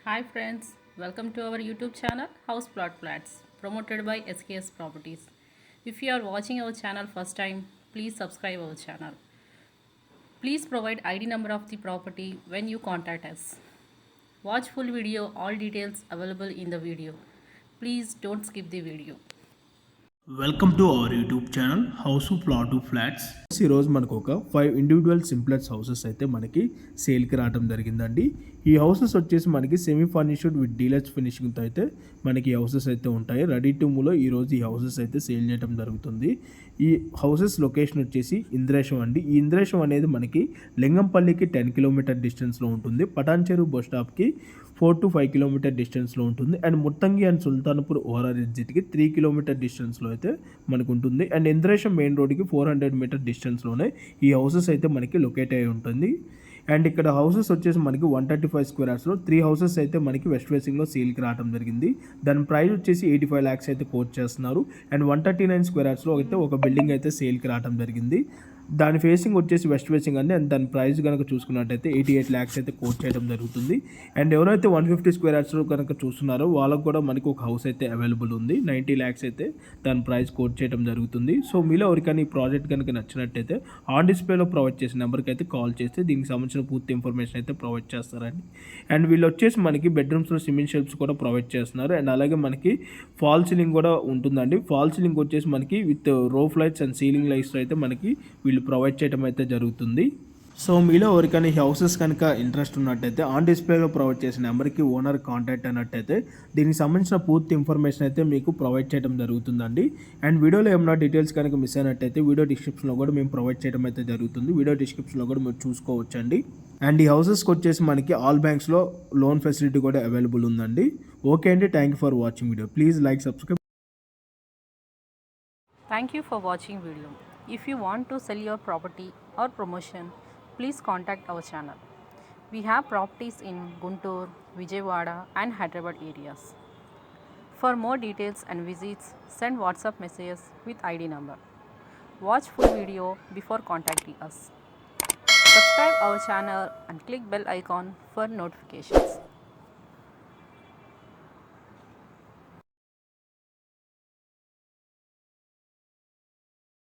Hi friends, welcome to our YouTube channel House Plot Flats promoted by SKS Properties. If you are watching our channel first time, please subscribe our channel. Please provide ID number of the property when you contact us. Watch full video, all details available in the video. Please don't skip the video. Welcome to our YouTube channel house plot flats. ఈరోజు మనకు ఒక 5 individual simplex houses అయితే మనకి సేల్కి రావడం జరిగిందండి. ఈ houses వచ్చేసి మనకి సెమీ ఫర్నిష్డ్ విత్ డీలక్స్ ఫినిషింగ్తో అయితే మనకి ఈ హౌసెస్ అయితే ఉంటాయి. రెడీ టు మూవ్లో ఈరోజు ఈ హౌసెస్ అయితే సేల్ చేయడం జరుగుతుంది. ఈ హౌసెస్ లొకేషన్ వచ్చేసి ఇంద్రేశం అండి. ఈ ఇంద్రేశం అనేది మనకి లింగంపల్లికి 10 కిలోమీటర్ డిస్టెన్స్లో ఉంటుంది. పటాన్చెరు బస్ స్టాప్కి 4 to 5 కిలోమీటర్ డిస్టెన్స్లో ఉంటుంది. And Muthangi and Sultanpur overall ఎగ్జిట్కి 3 కిలోమీటర్ డిస్టెన్స్లో అయితే మనకు ఉంటుంది. అండ్ ఇంద్రేశం మెయిన్ రోడ్కి 400 మీటర్ డిస్టెన్స్లోనే ఈ హౌసెస్ అయితే మనకి లొకేట్ అయి ఉంటుంది. అండ్ ఇక్కడ హౌసెస్ వచ్చేసి మనకి 135 స్క్వేర్ యార్డ్స్లో 3 హౌసెస్ అయితే మనకి వెస్ట్ ఫేసింగ్లో సేల్కి రావడం జరిగింది. దాని ప్రైస్ వచ్చేసి 85 lakhs అయితే కోట్ చేస్తున్నారు. అండ్ 139 స్క్వేర్ యార్డ్స్లో అయితే ఒక బిల్డింగ్ అయితే సేల్కి రావడం జరిగింది. దాని ఫేసింగ్ వచ్చేసి వెస్ట్ ఫేసింగ్ అండి. అండ్ దాని ప్రైస్ కనుక చూసుకున్నట్టయితే 88 lakhs అయితే కోట్ చేయడం జరుగుతుంది. అండ్ ఎవరైతే 150 స్క్వేర్ యార్డ్స్లో కనుక చూస్తున్నారో వాళ్ళకు కూడా మనకి ఒక హౌస్ అయితే అవైలబుల్ ఉంది. 90 lakhs అయితే దాని ప్రైస్ కోట్ చేయడం జరుగుతుంది. సో మీలో ఎవరికైనా ఈ ప్రాజెక్ట్ కనుక నచ్చినట్టయితే ఆన్ డిస్ప్లేలో ప్రొవైడ్ చేసిన నెంబర్కి అయితే కాల్ చేస్తే దీనికి సంబంధించిన పూర్తి ఇన్ఫర్మేషన్ అయితే ప్రొవైడ్ చేస్తారండి. అండ్ వీళ్ళు వచ్చేసి మనకి బెడ్రూమ్స్లో సిమెంట్ షెల్ఫ్స్ కూడా ప్రొవైడ్ చేస్తున్నారు. అండ్ అలాగే మనకి ఫాల్ సీలింగ్ కూడా ఉంటుందండి. ఫాల్ సీలింగ్ వచ్చేసి మనకి with roof lights and ceiling lights అయితే మనకి వీళ్ళు ప్రొవైడ్ చేయడం అయితే జరుగుతుంది. సో మీలో ఎవరికైనా ఈ హౌసెస్ కనుక ఇంట్రెస్ట్ ఉన్నట్టయితే ఆన్ డిస్ప్లేలో ప్రొవైడ్ చేసిన నెంబర్కి ఓనర్ కాంటాక్ట్ అయినట్టయితే దీనికి సంబంధించిన పూర్తి ఇన్ఫర్మేషన్ అయితే మీకు ప్రొవైడ్ చేయడం జరుగుతుందండి. అండ్ వీడియోలో ఏమైనా డీటెయిల్స్ కనుక మిస్ అయినట్టయితే వీడియో డిస్క్రిప్షన్లో కూడా మేము ప్రొవైడ్ చేయడం అయితే జరుగుతుంది. వీడియో డిస్క్రిప్షన్లో కూడా మీరు చూసుకోవచ్చండి. అండ్ ఈ హౌసెస్కి వచ్చేసి మనకి ఆల్ బ్యాంక్స్లో లోన్ ఫెసిలిటీ కూడా అవైలబుల్ ఉందండి. ఓకే అండి, thank you for watching video. Please like, subscribe. Thank you for watching video. If you want to sell your property or promotion, please contact our channel. We have properties in Guntur, Vijayawada and Hyderabad areas. For more details and visits, send WhatsApp messages with ID number. Watch full video before contacting us. Subscribe our channel and click bell icon for notifications.